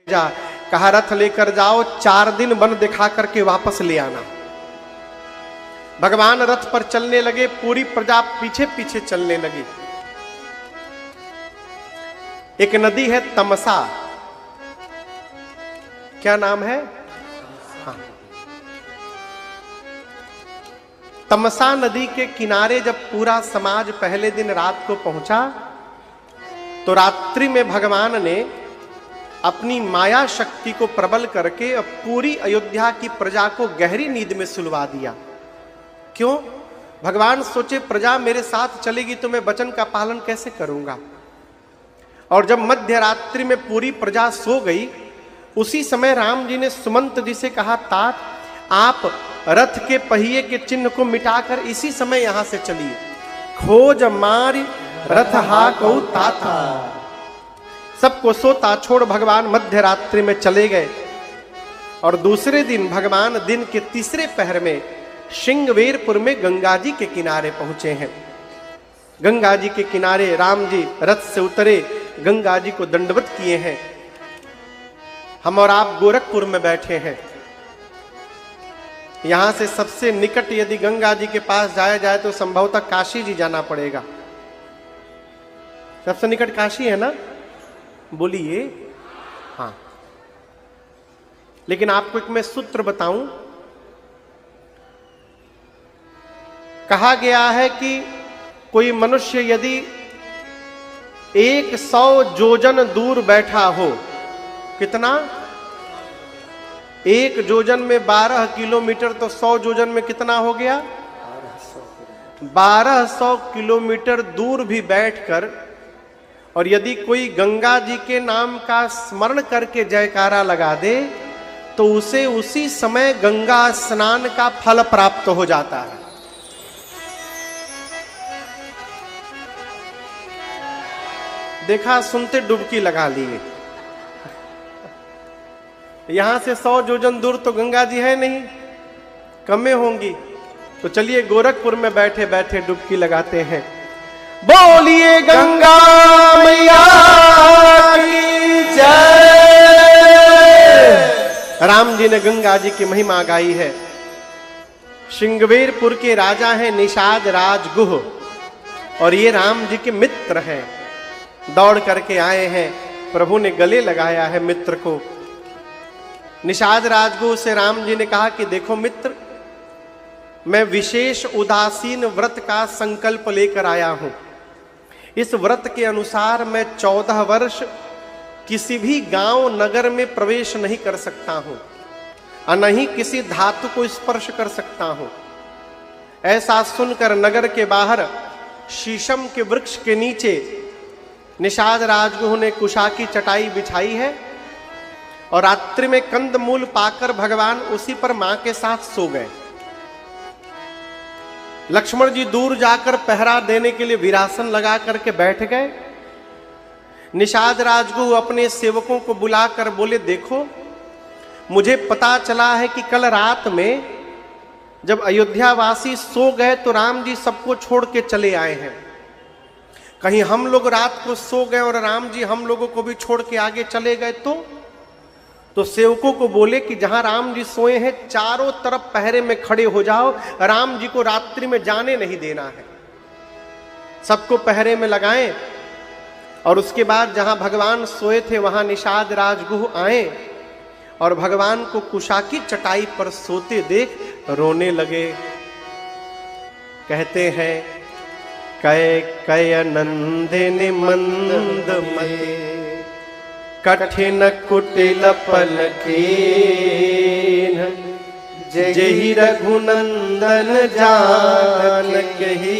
जा, कहा रथ लेकर जाओ, 4 दिन वन दिखा करके वापस ले आना। भगवान रथ पर चलने लगे, पूरी प्रजा पीछे पीछे चलने लगी। एक नदी है तमसा, क्या नाम है? हाँ। तमसा नदी के किनारे जब पूरा समाज पहले दिन रात को पहुंचा, तो रात्रि में भगवान ने अपनी माया शक्ति को प्रबल करके अब पूरी अयोध्या की प्रजा को गहरी नींद में सुलवा दिया। क्यों? भगवान सोचे प्रजा मेरे साथ चलेगी तो मैं वचन का पालन कैसे करूंगा। और जब मध्य रात्रि में पूरी प्रजा सो गई, उसी समय राम जी ने सुमंत जी से कहा, तात आप रथ के पहिए के चिन्ह को मिटाकर इसी समय यहां से चलिए। खोज मारी रथ हा को ताता। सबको सोता छोड़ भगवान मध्य रात्रि में चले गए। और दूसरे दिन भगवान दिन के तीसरे पहर में श्रृंगवेरपुर में गंगा जी के किनारे पहुंचे हैं। गंगा जी के किनारे राम जी रथ से उतरे, गंगा जी को दंडवत किए हैं। हम और आप गोरखपुर में बैठे हैं। यहां से सबसे निकट यदि गंगा जी के पास जाया जाए तो संभवतः काशी जी जाना पड़ेगा। सबसे निकट काशी है ना? बोलिए हाँ। लेकिन आपको एक मैं सूत्र बताऊं, कहा गया है कि कोई मनुष्य यदि 100 जोजन दूर बैठा हो, कितना? 1 जोजन में 12 किलोमीटर, तो 100 जोजन में कितना हो गया? 1200 किलोमीटर दूर भी बैठकर और यदि कोई गंगा जी के नाम का स्मरण करके जयकारा लगा दे तो उसे उसी समय गंगा स्नान का फल प्राप्त हो जाता है। देखा, सुनते डुबकी लगा लिए। यहां से 100 जोजन दूर तो गंगा जी है नहीं, कमे होंगी। तो चलिए गोरखपुर में बैठे बैठे डुबकी लगाते हैं। बोलिए गंगा मैया की जय। राम जी ने गंगा जी की महिमा गाई है। श्रृंगवेरपुर के राजा हैं निषाद राज गुह, और ये राम जी के मित्र हैं। दौड़ करके आए हैं, प्रभु ने गले लगाया है मित्र को। निषाद राजगुह से राम जी ने कहा कि देखो मित्र, मैं विशेष उदासीन व्रत का संकल्प लेकर आया हूं। इस व्रत के अनुसार मैं 14 वर्ष किसी भी गांव नगर में प्रवेश नहीं कर सकता हूं, और न ही किसी धातु को स्पर्श कर सकता हूं। ऐसा सुनकर नगर के बाहर शीशम के वृक्ष के नीचे निषाद राजगुह ने कुशा की चटाई बिछाई है, और रात्रि में कंदमूल पाकर भगवान उसी पर मां के साथ सो गए। लक्ष्मण जी दूर जाकर पहरा देने के लिए वीरासन लगा करके बैठ गए। निषाद राजगुह अपने सेवकों को बुलाकर बोले, देखो मुझे पता चला है कि कल रात में जब अयोध्यावासी सो गए तो राम जी सबको छोड़ के चले आए हैं। कहीं हम लोग रात को सो गए और राम जी हम लोगों को भी छोड़ के आगे चले गए तो सेवकों को बोले कि जहां राम जी सोए हैं चारों तरफ पहरे में खड़े हो जाओ, राम जी को रात्रि में जाने नहीं देना है। सबको पहरे में लगाएं, और उसके बाद जहां भगवान सोए थे वहां निषाद राजगुह आए और भगवान को कुशा की चटाई पर सोते देख रोने लगे। कहते हैं, कय कय नंदिनी मंदमते कठिन कुटिल पलकीन, जहि रघुनंदन जानकहि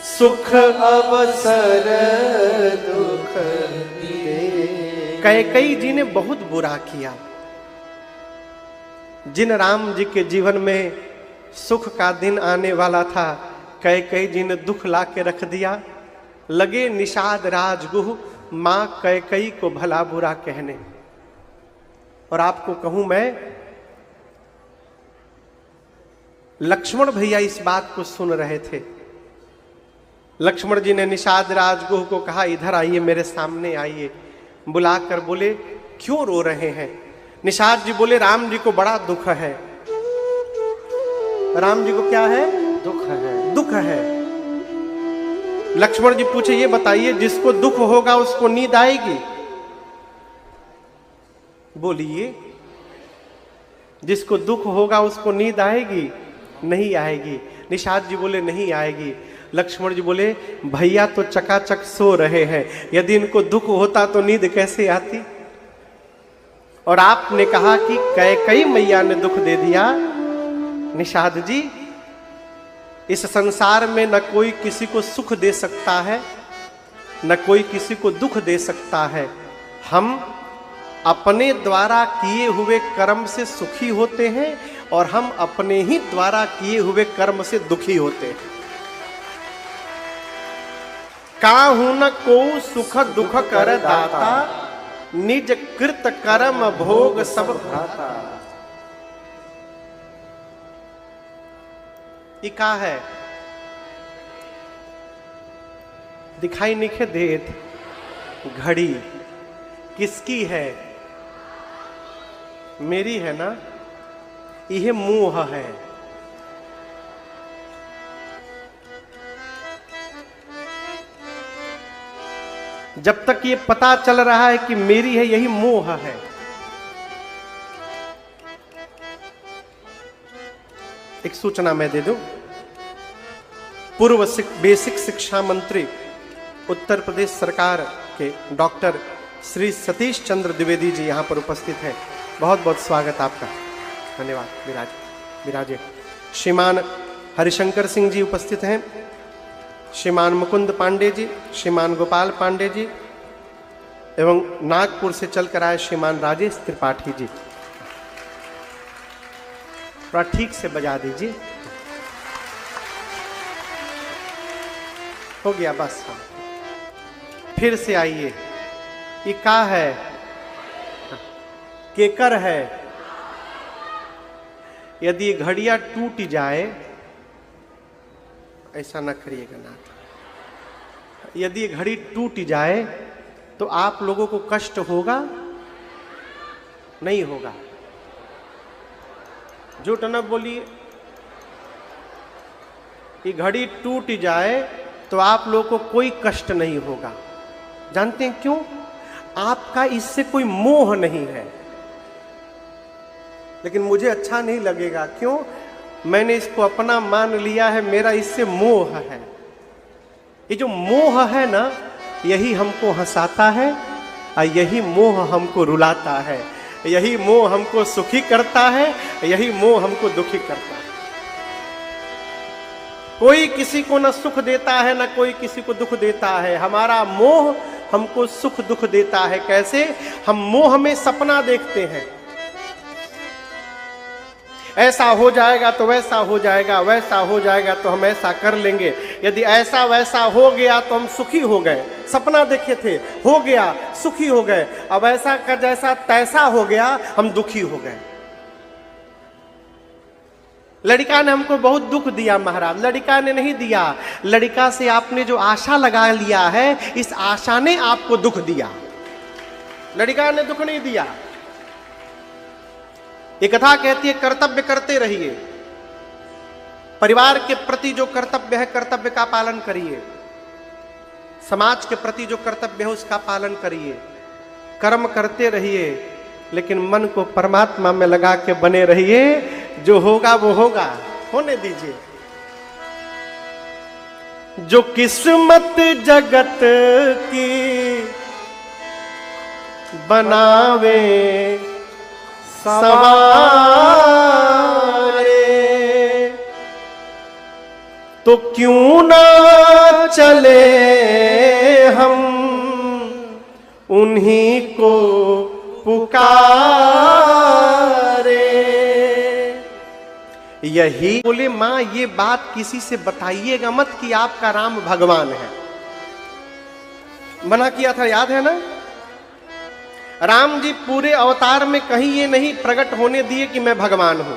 सुख अवसर दुख दे। कैकेयी जी ने बहुत बुरा किया। जिन राम जी के जीवन में सुख का दिन आने वाला था, कैकेयी जी ने दुख ला के रख दिया। लगे निषाद राजगुह मां कैकेयी को भला बुरा कहने। और आपको कहूं मैं, लक्ष्मण भैया इस बात को सुन रहे थे। लक्ष्मण जी ने निषाद राजगुह को कहा, इधर आइए, मेरे सामने आइए। बुलाकर बोले, क्यों रो रहे हैं? निषाद जी बोले राम जी को बड़ा दुख है। राम जी को क्या है? दुख है। दुख है। लक्ष्मण जी पूछे ये बताइए जिसको दुख होगा उसको नींद आएगी? बोलिए, जिसको दुख होगा उसको नींद आएगी? नहीं आएगी। निषाद जी बोले नहीं आएगी। लक्ष्मण जी बोले भैया तो चकाचक सो रहे हैं, यदि इनको दुख होता तो नींद कैसे आती? और आपने कहा कि कैकेयी मैया ने दुख दे दिया। निषाद जी, इस संसार में न कोई किसी को सुख दे सकता है, न कोई किसी को दुख दे सकता है। हम अपने द्वारा किए हुए कर्म से सुखी होते हैं और हम अपने ही द्वारा किए हुए कर्म से दुखी होते हैं। काहू न को सुख दुख कर दाता, निज कृत कर्म भोग सब भ्राता। ये का है? दिखाई नहीं देत घड़ी किसकी है? मेरी है ना। यह मोह है। जब तक ये पता चल रहा है कि मेरी है, यही मोह है। एक सूचना मैं दे दूं। पूर्व बेसिक शिक्षा मंत्री उत्तर प्रदेश सरकार के डॉक्टर श्री सतीश चंद्र द्विवेदी जी यहां पर उपस्थित हैं। बहुत बहुत स्वागत आपका। धन्यवाद। विराजे। श्रीमान हरिशंकर सिंह जी उपस्थित हैं। श्रीमान मुकुंद पांडे जी, श्रीमान गोपाल पांडे जी एवं नागपुर से चलकर आए श्रीमान राजेश त्रिपाठी जी। थोड़ा ठीक से बजा दीजिए। हो गया बस। फिर से आइए। ये का है? केकर है। यदि घड़ियां टूट जाए, ऐसा ना करिएगा ना। यदि घड़ी टूट जाए तो आप लोगों को कष्ट होगा? नहीं होगा। झूठ न बोलिए। ये घड़ी टूट जाए तो आप लोगों को कोई कष्ट नहीं होगा। जानते हैं क्यों? आपका इससे कोई मोह नहीं है। लेकिन मुझे अच्छा नहीं लगेगा। क्यों? मैंने इसको अपना मान लिया है, मेरा इससे मोह है। ये जो मोह है ना, यही हमको हंसाता है और यही मोह हमको रुलाता है। यही मोह हमको सुखी करता है, यही मोह हमको दुखी करता है। कोई किसी को न सुख देता है, न कोई किसी को दुख देता है। हमारा मोह हमको सुख दुख देता है। कैसे? हम मोह में सपना देखते हैं। ऐसा हो जाएगा तो वैसा हो जाएगा, वैसा हो जाएगा तो हम ऐसा कर लेंगे। यदि ऐसा वैसा हो गया तो हम सुखी हो गए। सपना देखे थे, हो गया, सुखी हो गए। अब ऐसा का जैसा तैसा हो गया, हम दुखी हो गए। लड़का ने हमको बहुत दुख दिया महाराज। लड़का ने नहीं दिया। लड़का से आपने जो आशा लगा लिया है, इस आशा ने आपको दुख दिया। लड़का ने दुख नहीं दिया। ये कथा कहती है कर्तव्य करते रहिए। परिवार के प्रति जो कर्तव्य है, कर्तव्य का पालन करिए। समाज के प्रति जो कर्तव्य है, उसका पालन करिए। कर्म करते रहिए, लेकिन मन को परमात्मा में लगा के बने रहिए। जो होगा वो होगा, होने दीजिए। जो किस्मत जगत की बनावे सवारे, तो क्यों ना चले हम उन्हीं को पुकारे। यही बोले मां, ये बात किसी से बताइएगा मत कि आपका राम भगवान है। मना किया था, याद है ना? राम जी पूरे अवतार में कहीं ये नहीं प्रकट होने दिए कि मैं भगवान हूं,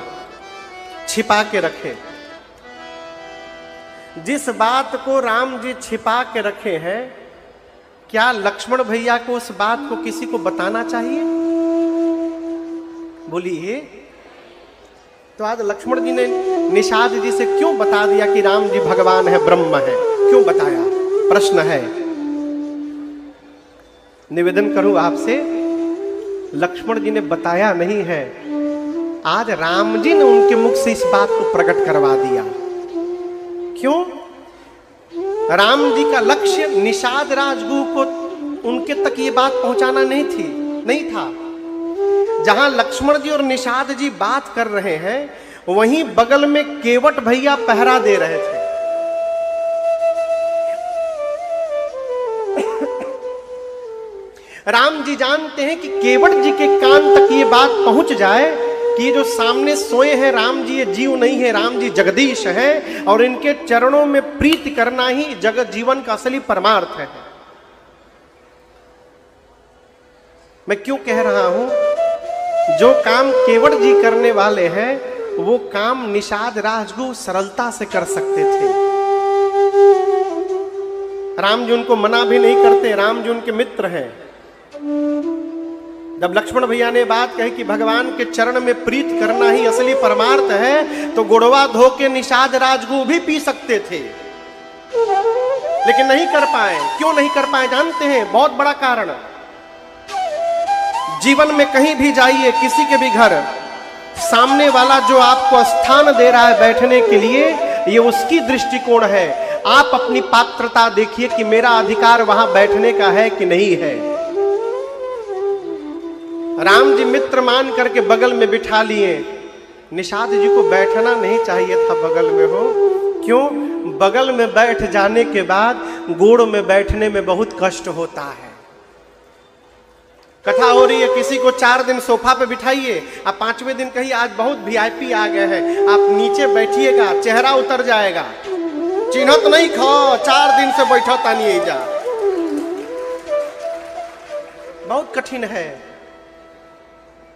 छिपा के रखे। जिस बात को राम जी छिपा के रखे हैं, क्या लक्ष्मण भैया को उस बात को किसी को बताना चाहिए? बोलिए। तो आज लक्ष्मण जी ने निषाद जी से क्यों बता दिया कि राम जी भगवान है, ब्रह्म है? क्यों बताया? प्रश्न है। निवेदन करूं आपसे, लक्ष्मण जी ने बताया नहीं है, आज राम जी ने उनके मुख से इस बात को प्रकट करवा दिया। क्यों? राम जी का लक्ष्य निषाद राजगुह को उनके तक ये बात पहुंचाना नहीं था। जहां लक्ष्मण जी और निषाद जी बात कर रहे हैं, वहीं बगल में केवट भैया पहरा दे रहे थे। राम जी जानते हैं कि केवट जी के कान तक ये बात पहुंच जाए कि ये जो सामने सोए हैं राम जी, ये जीव नहीं है, राम जी जगदीश हैं और इनके चरणों में प्रीति करना ही जगत जीवन का असली परमार्थ है। मैं क्यों कह रहा हूं? जो काम केवट जी करने वाले हैं, वो काम निषाद राजगुह सरलता से कर सकते थे। राम जी उनको मना भी नहीं करते, राम जी उनके मित्र हैं। जब लक्ष्मण भैया ने बात कही कि भगवान के चरण में प्रीत करना ही असली परमार्थ है, तो गुड़वा धो के निषाद राजगुह भी पी सकते थे, लेकिन नहीं कर पाए। क्यों नहीं कर पाए जानते हैं? बहुत बड़ा कारण। जीवन में कहीं भी जाइए, किसी के भी घर, सामने वाला जो आपको स्थान दे रहा है बैठने के लिए, ये उसकी दृष्टिकोण है। आप अपनी पात्रता देखिए कि मेरा अधिकार वहां बैठने का है कि नहीं है। राम जी मित्र मान करके बगल में बिठा लिए। निषाद जी को बैठना नहीं चाहिए था बगल में हो। क्यों? बगल में बैठ जाने के बाद गोड़ में बैठने में बहुत कष्ट होता है। कथा हो रही है, किसी को 4 दिन सोफा पे बिठाइए, आप 5वें दिन कहिए आज बहुत वीआईपी आ गए हैं, आप नीचे बैठिएगा, चेहरा उतर जाएगा। चिन्हत नहीं खो, 4 दिन से बैठो तानिए जा। बहुत कठिन है।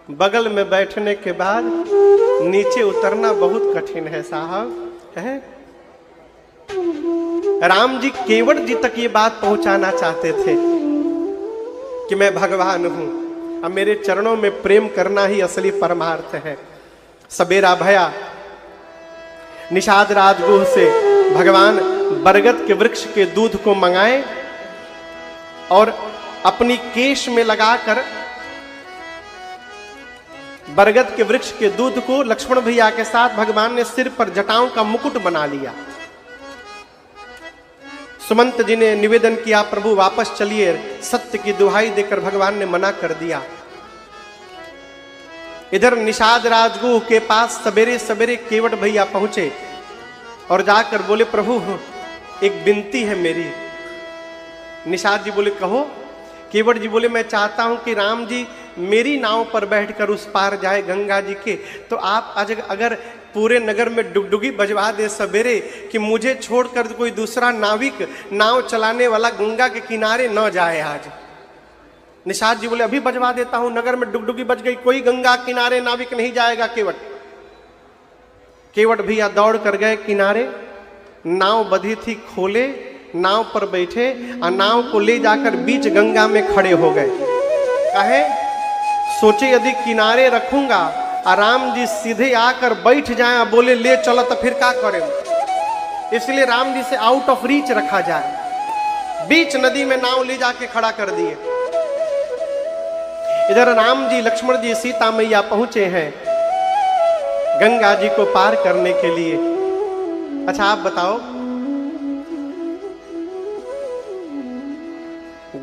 बगल में बैठने के बाद नीचे उतरना बहुत कठिन है साहब, है? राम जी केवट जी तक ये बात पहुंचाना चाहते थे कि मैं भगवान हूं, अब मेरे चरणों में प्रेम करना ही असली परमार्थ है। सवेरा भया, निषाद राजगुह से भगवान बरगद के वृक्ष के दूध को मंगाए और अपनी केश में लगाकर बरगद के वृक्ष के दूध को लक्ष्मण भैया के साथ भगवान ने सिर पर जटाओं का मुकुट बना लिया। सुमंत जी ने निवेदन किया, प्रभु वापस चलिए, सत्य की दुहाई देकर भगवान ने मना कर दिया। इधर निषाद राजगुह के पास सवेरे सवेरे केवट भैया पहुंचे और जाकर बोले, प्रभु एक विनती है मेरी। निषाद जी बोले, कहो। केवट जी बोले, मैं चाहता हूं कि राम जी मेरी नाव पर बैठकर उस पार जाए गंगा जी के, तो आप अगर पूरे नगर में डुगडुगी बजवा दे सवेरे कि मुझे छोड़कर कोई दूसरा नाविक नाव चलाने वाला गंगा के किनारे न जाए आज। निषाद जी बोले, अभी बजवा देता हूं, नगर में डुगडुगी बज गई, कोई गंगा किनारे नाविक नहीं जाएगा। केवट भैया दौड़ कर गए किनारे, नाव बधी थी खोले, नाव पर बैठे और नाव को ले जाकर बीच गंगा में खड़े हो गए। कहे, सोचे यदि किनारे रखूंगा और राम जी सीधे आकर बैठ जाए, बोले ले चलो, तो फिर क्या करें? इसलिए राम जी से आउट ऑफ रीच रखा जाए। बीच नदी में नाव ले जाके खड़ा कर दिए। इधर राम जी, लक्ष्मण जी, सीता मैया पहुंचे हैं गंगा जी को पार करने के लिए। अच्छा आप बताओ,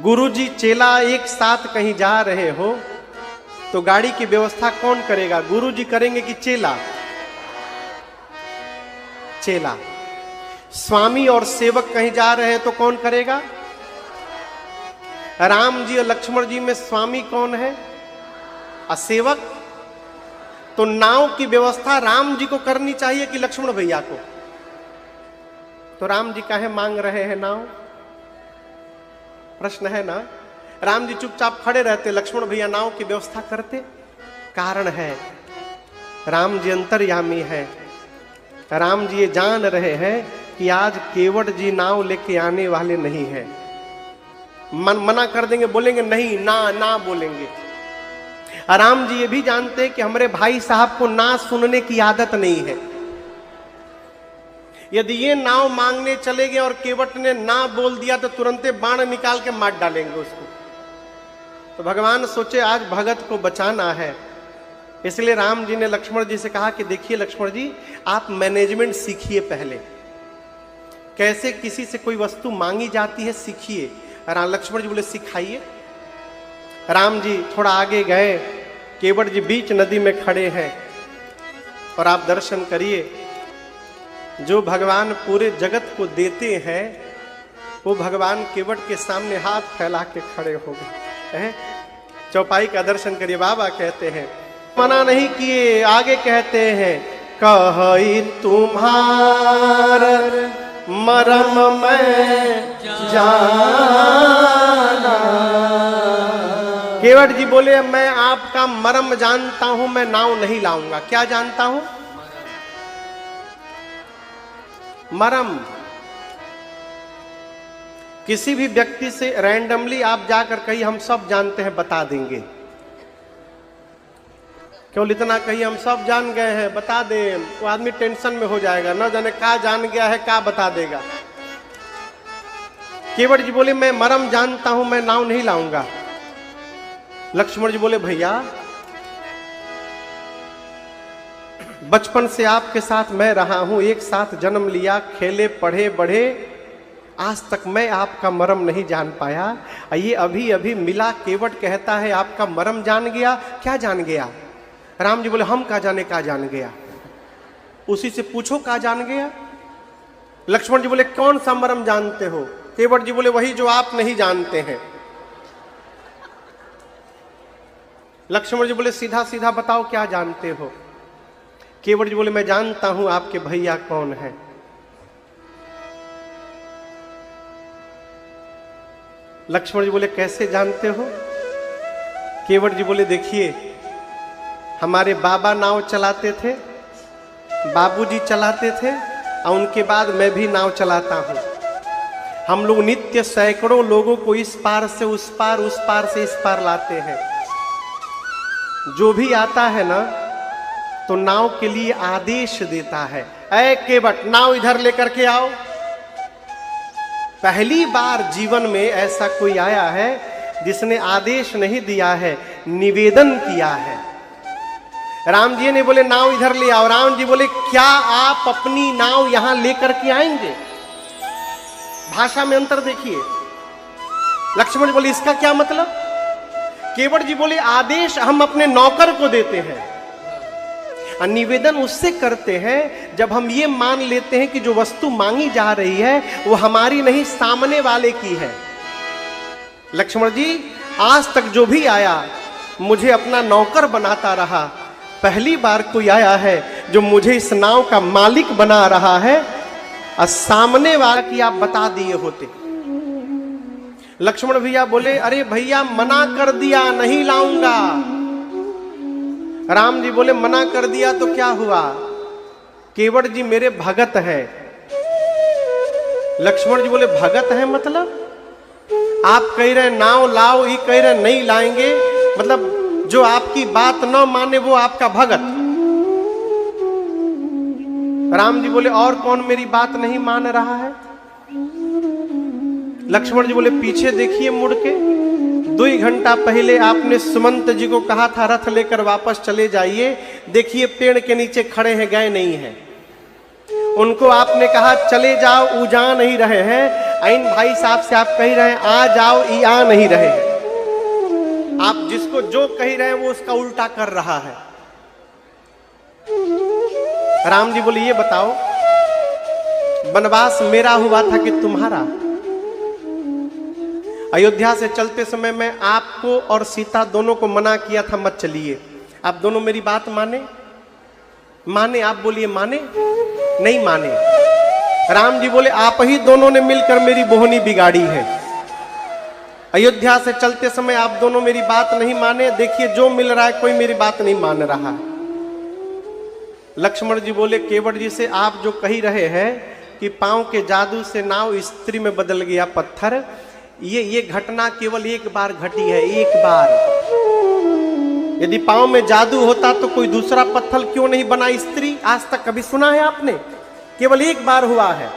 गुरुजी चेला एक साथ कहीं जा रहे हो तो गाड़ी की व्यवस्था कौन करेगा? गुरुजी करेंगे कि चेला? चेला। स्वामी और सेवक कहीं जा रहे हैं तो कौन करेगा? राम जी और लक्ष्मण जी में स्वामी कौन है और सेवक? तो नाव की व्यवस्था राम जी को करनी चाहिए कि लक्ष्मण भैया को? तो राम जी काहे मांग रहे हैं नाव? प्रश्न है ना। राम जी चुपचाप खड़े रहते, लक्ष्मण भैया नाव की व्यवस्था करते। कारण है, राम जी अंतर्यामी है। राम जी ये जान रहे हैं कि आज केवट जी नाव लेके आने वाले नहीं है। मना कर देंगे, बोलेंगे नहीं, ना बोलेंगे। राम जी ये भी जानते हैं कि हमारे भाई साहब को ना सुनने की आदत नहीं है। यदि ये नाव मांगने चले गए और केवट ने ना बोल दिया तो तुरंत बाण निकाल के मार डालेंगे उसको। तो भगवान सोचे आज भगत को बचाना है, इसलिए राम जी ने लक्ष्मण जी से कहा कि देखिए लक्ष्मण जी, आप मैनेजमेंट सीखिए, पहले कैसे किसी से कोई वस्तु मांगी जाती है सीखिए। लक्ष्मण जी बोले सिखाइए। राम जी थोड़ा आगे गए, केवट जी बीच नदी में खड़े हैं और आप दर्शन करिए, जो भगवान पूरे जगत को देते हैं वो भगवान केवट के सामने हाथ फैला के खड़े हो गए। चौपाई का दर्शन करिए। बाबा कहते हैं मना नहीं किए, आगे कहते हैं कही तुम्हार मरम मैं जाना। केवट जी बोले मैं आपका मरम जानता हूं, मैं नाव नहीं लाऊंगा। क्या जानता हूं? मरम। किसी भी व्यक्ति से रैंडमली आप जाकर कही हम सब जानते हैं, बता देंगे। केवल इतना कही हम सब जान गए हैं, बता दे, वो आदमी टेंशन में हो जाएगा, न जाने क्या जान गया है, क्या बता देगा। केवट जी बोले मैं मरम जानता हूं, मैं नाव नहीं लाऊंगा। लक्ष्मण जी बोले भैया बचपन से आपके साथ मैं रहा हूं, एक साथ जन्म लिया, खेले पढ़े बढ़े, आज तक मैं आपका मरम नहीं जान पाया। ये अभी अभी मिला, केवट कहता है आपका मरम जान गया। क्या जान गया? राम जी बोले हम का जाने का जान गया, उसी से पूछो का जान गया। लक्ष्मण जी बोले कौन सा मरम जानते हो? केवट जी बोले वही जो आप नहीं जानते हैं। लक्ष्मण जी बोले सीधा सीधा बताओ क्या जानते हो? केवट जी बोले मैं जानता हूं आपके भैया कौन है। लक्ष्मण जी बोले कैसे जानते हो? केवट जी बोले देखिए हमारे बाबा नाव चलाते थे, बाबूजी चलाते थे और उनके बाद मैं भी नाव चलाता हूं। हम लोग नित्य सैकड़ों लोगों को इस पार से उस पार, उस पार से इस पार लाते हैं। जो भी आता है ना तो नाव के लिए आदेश देता है, ऐ केवट नाव इधर लेकर के आओ। पहली बार जीवन में ऐसा कोई आया है जिसने आदेश नहीं दिया है, निवेदन किया है। राम जी ने बोले नाव इधर ले आओ। राम जी बोले क्या आप अपनी नाव यहां लेकर के आएंगे? भाषा में अंतर देखिए। लक्ष्मण जी बोले इसका क्या मतलब? केवट जी बोले आदेश हम अपने नौकर को देते हैं, निवेदन उससे करते हैं जब हम ये मान लेते हैं कि जो वस्तु मांगी जा रही है वो हमारी नहीं, सामने वाले की है। लक्ष्मण जी आज तक जो भी आया मुझे अपना नौकर बनाता रहा, पहली बार कोई आया है जो मुझे इस नाव का मालिक बना रहा है, और सामने वाला की आप बता दिए होते। लक्ष्मण भैया बोले अरे भैया मना कर दिया, नहीं लाऊंगा। राम जी बोले मना कर दिया तो क्या हुआ? केवट जी मेरे भगत हैं। लक्ष्मण जी बोले भगत है मतलब? आप कह रहे नाव लाओ, ये कह रहे नहीं लाएंगे, मतलब जो आपकी बात न माने वो आपका भगत। राम जी बोले और कौन मेरी बात नहीं मान रहा है? लक्ष्मण जी बोले पीछे देखिए मुड़ के, 2 घंटा पहले आपने सुमंत जी को कहा था रथ लेकर वापस चले जाइए, देखिए पेड़ के नीचे खड़े हैं, गए नहीं हैं। उनको आपने कहा चले जाओ, वो जा नहीं रहे हैं। आइन भाई साहब से आप कह रहे हैं आ जाओ, ये आ नहीं रहे हैं। आप जिसको जो कह रहे हैं वो उसका उल्टा कर रहा है। राम जी बोले ये बताओ वनवास मेरा हुआ था कि तुम्हारा? अयोध्या से चलते समय मैं आपको और सीता दोनों को मना किया था मत चलिए, आप दोनों मेरी बात माने? माने? आप बोलिए माने? नहीं माने। राम जी बोले आप ही दोनों ने मिलकर मेरी बोहनी बिगाड़ी है। अयोध्या से चलते समय आप दोनों मेरी बात नहीं माने, देखिए जो मिल रहा है कोई मेरी बात नहीं मान रहा है। लक्ष्मण जी बोले केवट जी से आप जो कही रहे हैं कि पांव के जादू से नाव स्त्री में बदल गया पत्थर, ये घटना केवल एक बार घटी है, एक बार। यदि पांव में जादू होता तो कोई दूसरा पत्थर क्यों नहीं बना स्त्री? आज तक कभी सुना है आपने? केवल एक बार हुआ है।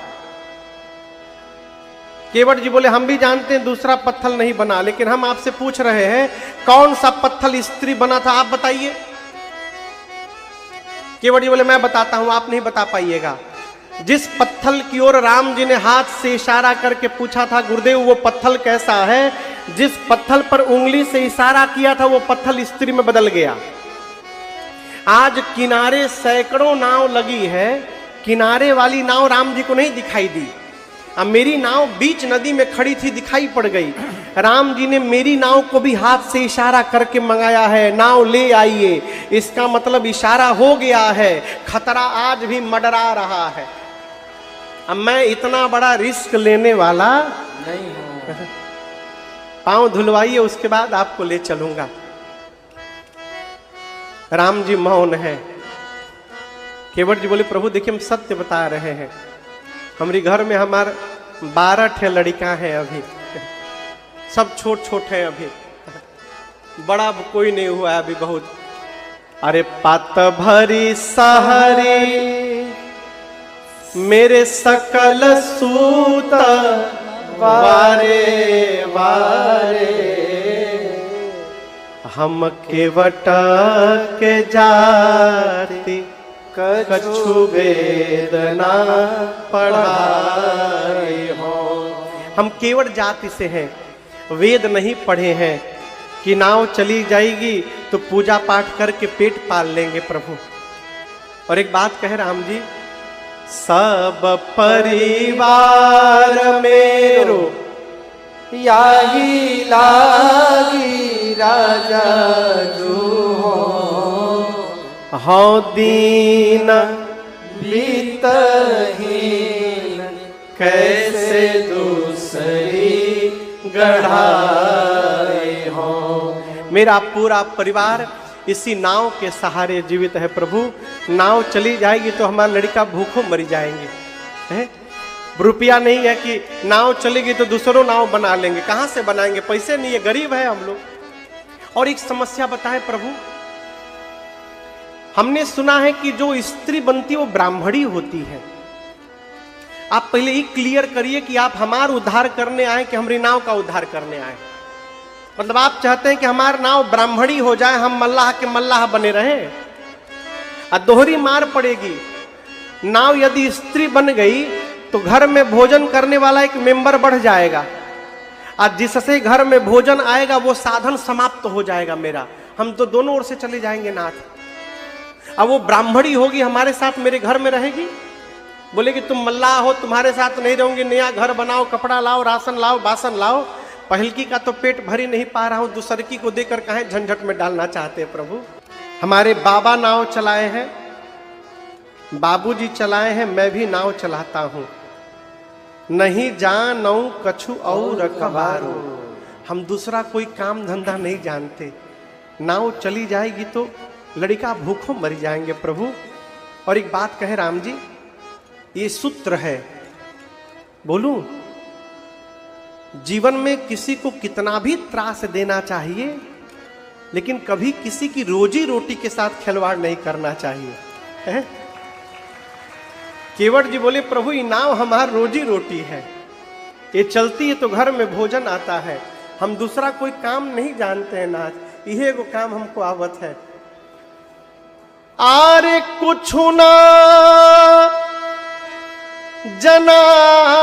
केवट जी बोले हम भी जानते हैं दूसरा पत्थर नहीं बना, लेकिन हम आपसे पूछ रहे हैं कौन सा पत्थर स्त्री बना था, आप बताइए। केवट जी बोले मैं बताता हूं, आप नहीं बता पाइएगा। जिस पत्थर की ओर राम जी ने हाथ से इशारा करके पूछा था गुरुदेव वो पत्थर कैसा है, जिस पत्थर पर उंगली से इशारा किया था वो पत्थर स्त्री में बदल गया। आज किनारे सैकड़ों नाव लगी है, किनारे वाली नाव राम जी को नहीं दिखाई दी। अब मेरी नाव बीच नदी में खड़ी थी, दिखाई पड़ गई। राम जी ने मेरी नाव को भी हाथ से इशारा करके मंगाया है, नाव ले आइए। इसका मतलब इशारा हो गया है, खतरा आज भी मंडरा रहा है। अब मैं इतना बड़ा रिस्क लेने वाला नहीं हूं। पांव धुलवाइए, उसके बाद आपको ले चलूंगा। राम जी मौन है। केवट जी बोले प्रभु देखिए हम सत्य बता रहे हैं, हमारी घर में हमार 12 ठे लड़का है, अभी सब छोट छोट है, अभी बड़ा कोई नहीं हुआ है अभी बहुत। अरे पात भरी सहरी मेरे सकल सूत वारे वारे, हम केवट के जाति कछु वेदना पढ़ाए हो। हम केवट जाति से हैं, वेद नहीं पढ़े हैं कि नाव चली जाएगी तो पूजा पाठ करके पेट पाल लेंगे प्रभु। और एक बात कहे राम जी, सब परिवार मेरो याही लागी राजा जो हौ दीन बीतहीन कैसे दूसरी गढ़ाए हो। मेरा पूरा परिवार इसी नाव के सहारे जीवित है प्रभु। नाव चली जाएगी तो हमारा लड़का भूखों मर जाएंगे, है? रुपया नहीं है कि नाव चलेगी तो दूसरों नाव बना लेंगे, कहां से बनाएंगे? पैसे नहीं है, गरीब है हम लोग। और एक समस्या बताएं प्रभु, हमने सुना है कि जो स्त्री बनती है वो ब्राह्मणी होती है। आप पहले ही क्लियर करिए कि आप हमारा उद्धार करने आए कि हमारी नाव का उद्धार करने आए। मतलब आप चाहते हैं कि हमारा नाव ब्राह्मणी हो जाए, हम मल्लाह के मल्लाह बने रहे। और दोहरी मार पड़ेगी। नाव यदि स्त्री बन गई तो घर में भोजन करने वाला एक मेंबर बढ़ जाएगा, और जिससे घर में भोजन आएगा वो साधन समाप्त हो जाएगा मेरा। हम तो दोनों ओर से चले जाएंगे नाथ। अब वो ब्राह्मणी होगी हमारे साथ मेरे घर में रहेगी, बोलेगी तुम मल्लाह हो, तुम्हारे साथ नहीं रहूंगी, नया घर बनाओ, कपड़ा लाओ, राशन लाओ, बासन लाओ। पहलकी का तो पेट भर ही नहीं पा रहा हूं, दूसरकी को देकर कहें झंझट में डालना चाहते हैं प्रभु। हमारे बाबा नाव चलाए हैं, बाबूजी चलाए हैं, मैं भी नाव चलाता हूं। नहीं जानौ कछु और कबारो, हम दूसरा कोई काम धंधा नहीं जानते। नाव चली जाएगी तो लड़का भूखों मर जाएंगे प्रभु। और एक बात कहे राम जी, ये सूत्र है, बोलूं, जीवन में किसी को कितना भी त्रास देना चाहिए, लेकिन कभी किसी की रोजी रोटी के साथ खिलवाड़ नहीं करना चाहिए, है? केवट जी बोले प्रभु ये नाव हमारी रोजी रोटी है, ये चलती है तो घर में भोजन आता है, हम दूसरा कोई काम नहीं जानते हैं नाथ, यही एगो काम हमको आवत है। आरे कुछ ना जनाला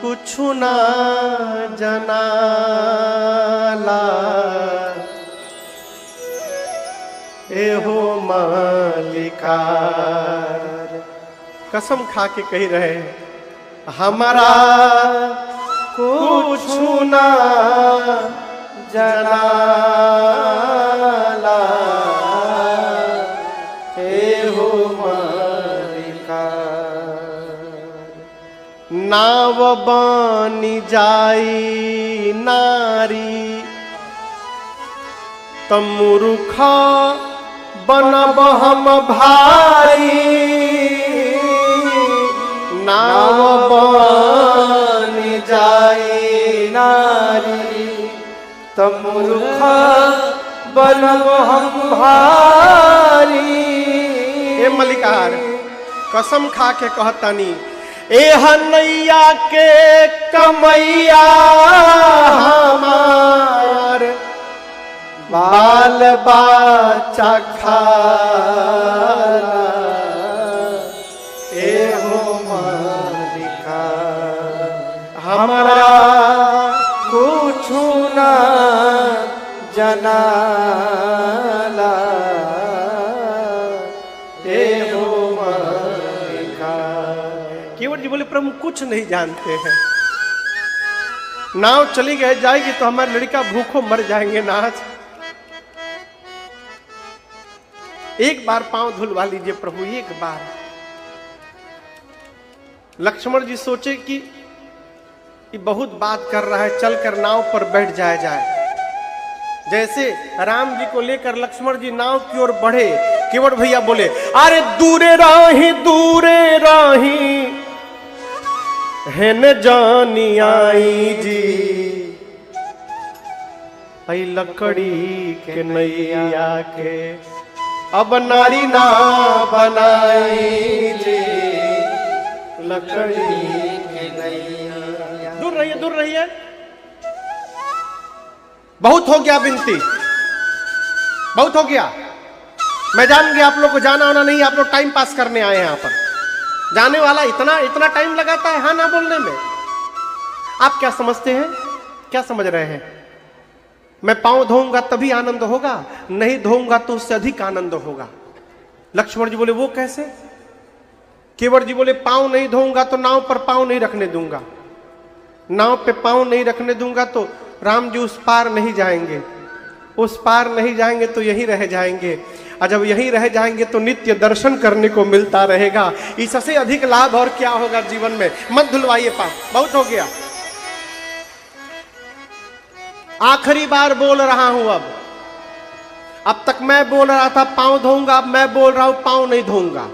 कुछ ना जनाला, एहो मालिकार, कसम खा के कह रहे हैं हमारा कुछ ना जनाला, एहो मालिकार। नाव बनी जाई नारी तमुरुखा बनब हम भारी, नाव बनी जाए नारी, तमुरुख बनब हम भारी। ए मलिकार कसम खा के कहतानी, ए हनैया के कमैया हमार बाल बच्चा खाना, ए हो मालिका हमरा कुछ न जनाला, ए हो मालिका। केवट जी बोले प्रभु कुछ नहीं जानते हैं, नाव चली गए जाएगी तो हमारे लड़का भूखों मर जाएंगे नाथ। एक बार पांव धुलवा लीजिए प्रभु, एक बार। लक्ष्मण जी सोचे कि ये बहुत बात कर रहा है, चलकर नाव पर बैठ जाए। जैसे राम जी को लेकर लक्ष्मण जी नाव की ओर बढ़े, केवट भैया बोले अरे दूरे राही है न जानी आई जी, आई लकड़ी के नैया के अब नारी ना बनाई जी, लकड़ी के नैया। दूर रहिए, बहुत हो गया बिनती, बहुत हो गया। मैं जान गया आप लोग को जाना होना नहीं, आप लोग टाइम पास करने आए हैं यहाँ पर। जाने वाला इतना टाइम लगाता है हाँ ना बोलने में। आप क्या समझते हैं, क्या समझ रहे हैं? मैं पांव धोऊंगा तभी आनंद होगा, नहीं धोऊंगा तो उससे अधिक आनंद होगा। लक्ष्मण जी बोले वो कैसे? केवट जी बोले पांव नहीं धोऊंगा तो नाव पर पांव नहीं रखने दूंगा, नाव पे पांव नहीं रखने दूंगा तो राम जी उस पार नहीं जाएंगे, उस पार नहीं जाएंगे तो यहीं रह जाएंगे, और जब यहीं रह जाएंगे तो नित्य दर्शन करने को मिलता रहेगा। इससे अधिक लाभ और क्या होगा जीवन में? मत धुलवाइए पांव, बहुत हो गया। आखिरी बार बोल रहा हूं, अब तक मैं बोल रहा था पांव धोऊंगा, अब मैं बोल रहा हूं पांव नहीं धोऊंगा।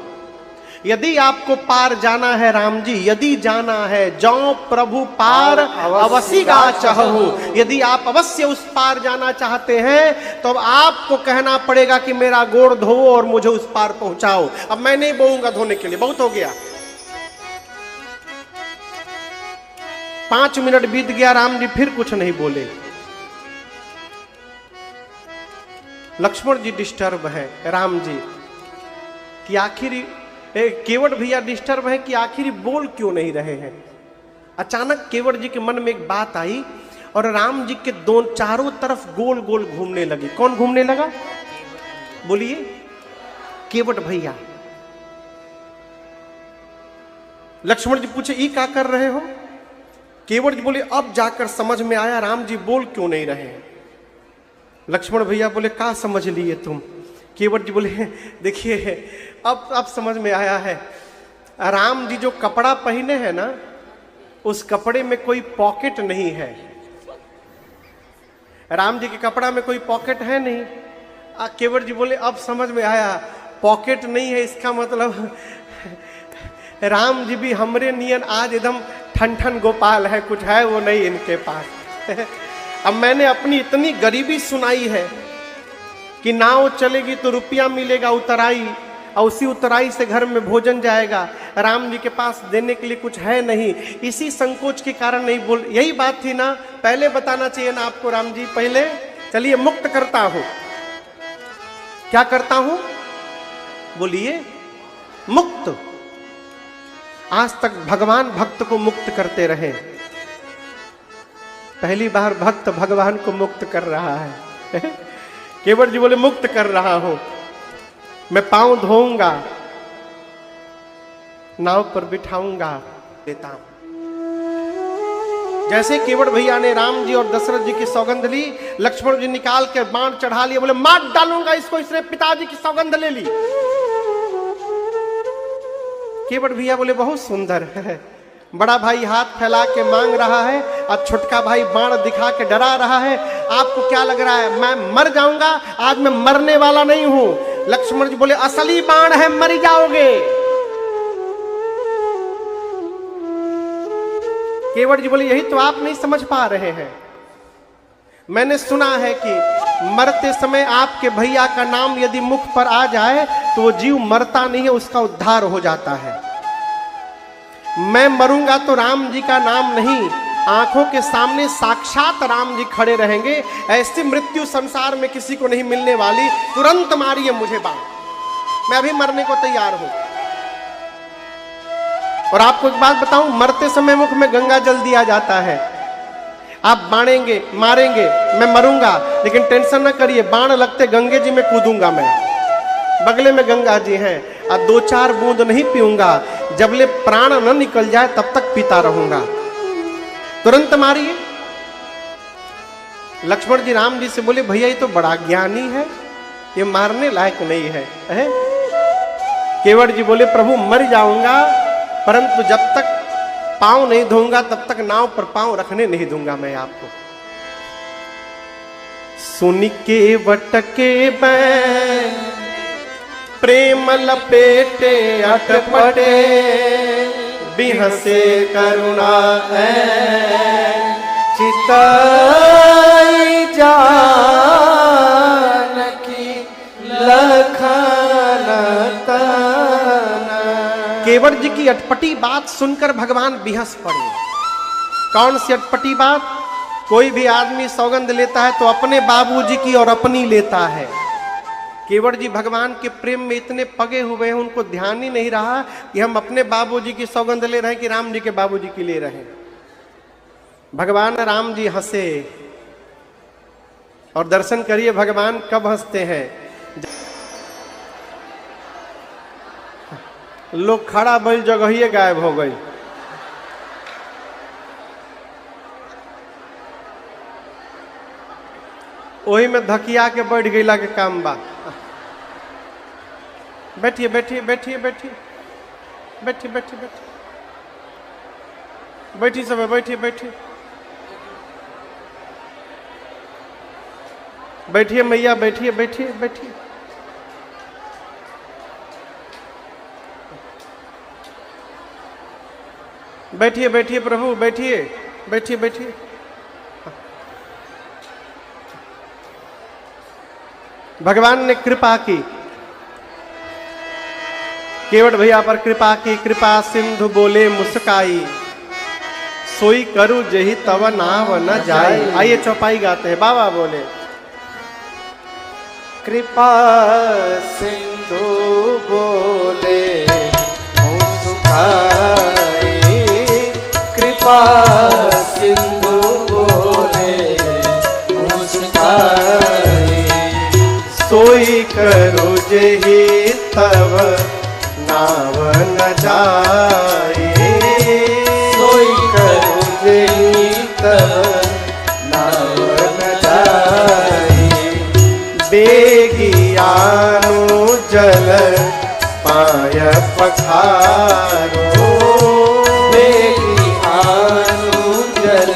यदि आपको पार जाना है राम जी, यदि जाना है जाओ प्रभु पार अवश्य गा चाहूं। यदि आप अवश्य उस पार जाना चाहते हैं तो अब आपको कहना पड़ेगा कि मेरा गोड़ धो और मुझे उस पार पहुंचाओ। अब मैं नहीं बोऊंगा धोने के लिए, बहुत हो गया। 5 मिनट बीत गया, राम जी फिर कुछ नहीं बोले। लक्ष्मण जी डिस्टर्ब है, राम जी कि आखिर केवट भैया डिस्टर्ब है कि आखिर बोल क्यों नहीं रहे हैं। अचानक केवट जी के मन में एक बात आई और राम जी के चारों तरफ गोल गोल घूमने लगी। कौन घूमने लगा बोलिए? केवट भैया। लक्ष्मण जी पूछे ये क्या कर रहे हो? केवट जी बोले अब जाकर समझ में आया राम जी बोल क्यों नहीं रहे। लक्ष्मण भैया बोले क्या समझ लिए तुम? केवट जी बोले देखिए अब समझ में आया है, राम जी जो कपड़ा पहने हैं ना उस कपड़े में कोई पॉकेट नहीं है। राम जी के कपड़ा में कोई पॉकेट है नहीं। केवट जी बोले अब समझ में आया, पॉकेट नहीं है इसका मतलब राम जी भी हमरे नियन आज एकदम ठन गोपाल है, कुछ है वो नहीं इनके पास। अब मैंने अपनी इतनी गरीबी सुनाई है कि नाव चलेगी तो रुपया मिलेगा उतराई, और उसी उतराई से घर में भोजन जाएगा। राम जी के पास देने के लिए कुछ है नहीं, इसी संकोच के कारण नहीं बोल। यही बात थी ना, पहले बताना चाहिए ना आपको राम जी पहले। चलिए मुक्त करता हूं। क्या करता हूं बोलिए? मुक्त। आज तक भगवान भक्त को मुक्त करते रहे, पहली बार भक्त भगवान को मुक्त कर रहा है। केवट जी बोले मुक्त कर रहा हूं, मैं पांव धोऊंगा, नाव पर बिठाऊंगा, देता हूं। जैसे केवट भैया ने राम जी और दशरथ जी की सौगंध ली, लक्ष्मण जी निकाल के बाण चढ़ा लिया, बोले मार डालूंगा इसको, इसने पिताजी की सौगंध ले ली। केवट भैया बोले बहुत सुंदर है। बड़ा भाई हाथ फैला के मांग रहा है और छोटका भाई बाण दिखा के डरा रहा है। आपको क्या लग रहा है मैं मर जाऊंगा? आज मैं मरने वाला नहीं हूं। लक्ष्मण जी बोले असली बाण है, मर जाओगे। केवट जी बोले यही तो आप नहीं समझ पा रहे हैं। मैंने सुना है कि मरते समय आपके भैया का नाम यदि मुख पर आ जाए तो वो जीव मरता नहीं है, उसका उद्धार हो जाता है। मैं मरूंगा तो राम जी का नाम नहीं, आंखों के सामने साक्षात राम जी खड़े रहेंगे। ऐसी मृत्यु संसार में किसी को नहीं मिलने वाली। तुरंत मारिए मुझे बाण, मैं अभी मरने को तैयार हूं। और आपको एक बात बताऊं, मरते समय मुख में गंगा जल दिया जाता है। आप बाणेंगे, मारेंगे, मैं मरूंगा, लेकिन टेंशन ना करिए, बाण लगते गंगे जी में कूदूंगा। मैं बगले में गंगा जी हैं, और 2-4 बूंद नहीं पीऊंगा, जबले प्राण न निकल जाए तब तक पीता रहूंगा। तुरंत मारिए। लक्ष्मण जी राम जी से बोले भैया ये तो बड़ा ज्ञानी है, ये मारने लायक नहीं है, है? केवट जी बोले प्रभु मर जाऊंगा, परंतु जब तक पांव नहीं धोऊंगा तब तक नाव पर पांव रखने नहीं दूंगा मैं आपको। सुन के वटके बैन प्रेम लपेटे अटपटे, बिहसे करुणा चिताई जानकी लखन तना। केवट जी की अटपटी बात सुनकर भगवान बिहस पड़े। कौन सी अटपटी बात? कोई भी आदमी सौगंध लेता है तो अपने बाबूजी की और अपनी लेता है। केवट जी भगवान के प्रेम में इतने पगे हुए हैं, उनको ध्यान ही नहीं रहा कि हम अपने बाबूजी की सौगंध ले रहे हैं कि राम जी के बाबूजी की ले रहे हैं। भगवान राम जी हंसे, और दर्शन करिए भगवान कब हंसते हैं। लोग खड़ा बैल जगह गायब हो गई। वही में धकिया के बैठ गईला के काम बा। बैठिए बैठिए बैठिए बैठिए बैठिए बैठिए बैठिए बैठिए सब बैठिए बैठिए बैठिए मैया बैठिए बैठिए बैठिए। बैठिए बैठिए प्रभु बैठिए बैठिए बैठिए। भगवान ने कृपा की, केवट भैया पर कृपा की। कृपा सिंधु बोले मुस्काई, सोई करू जही तव नाव न जाई। आइए चौपाई गाते हैं। बाबा बोले कृपा सिंधु बोले मुस्काई, कृपा सिंधु बोले मुस्काई, सोई करो जही तव नाव न जाए। सोई करो जही तव नाव न जाए। बेगियानो जल पाय पखारो, बेगियानो जल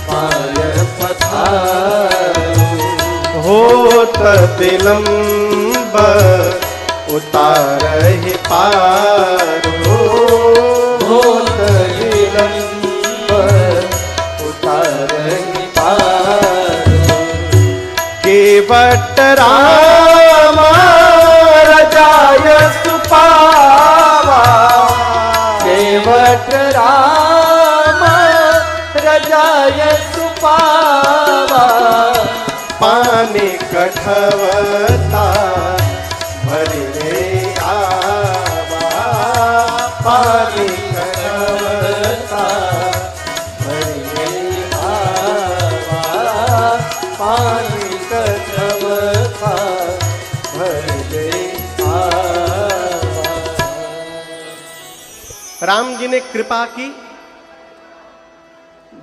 पाय पखारो। होत विलंब उतारहि पारो, होत विलंब उतारहि पारो। केवट रामा रजाय सुपावा, केवट राम रजाय सुपावा। पाने कठवता भरे आवा, पानी कठवता भरे आवा, पानी कठवता भरे आवा। राम जी ने कृपा की।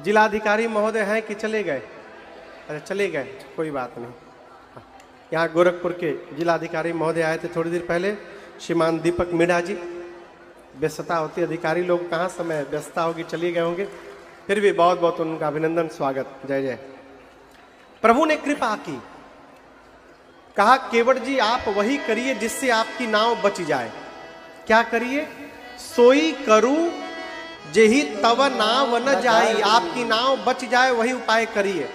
जिलाधिकारी महोदय हैं कि चले गए? अरे चले गए, कोई बात नहीं। यहाँ गोरखपुर के जिलाधिकारी महोदय आए थे थोड़ी देर पहले, श्रीमान दीपक मीणा जी। व्यस्तता होती है, अधिकारी लोग कहाँ समय व्यस्तता होगी, चले गए होंगे। फिर भी बहुत बहुत उनका अभिनंदन, स्वागत, जय जय। प्रभु ने कृपा की, कहा केवट जी आप वही करिए जिससे आपकी नाव बच जाए। क्या करिए? सोई करूं जेही तव नाव न जाई, आपकी नाव बच जाए वही उपाय करिए।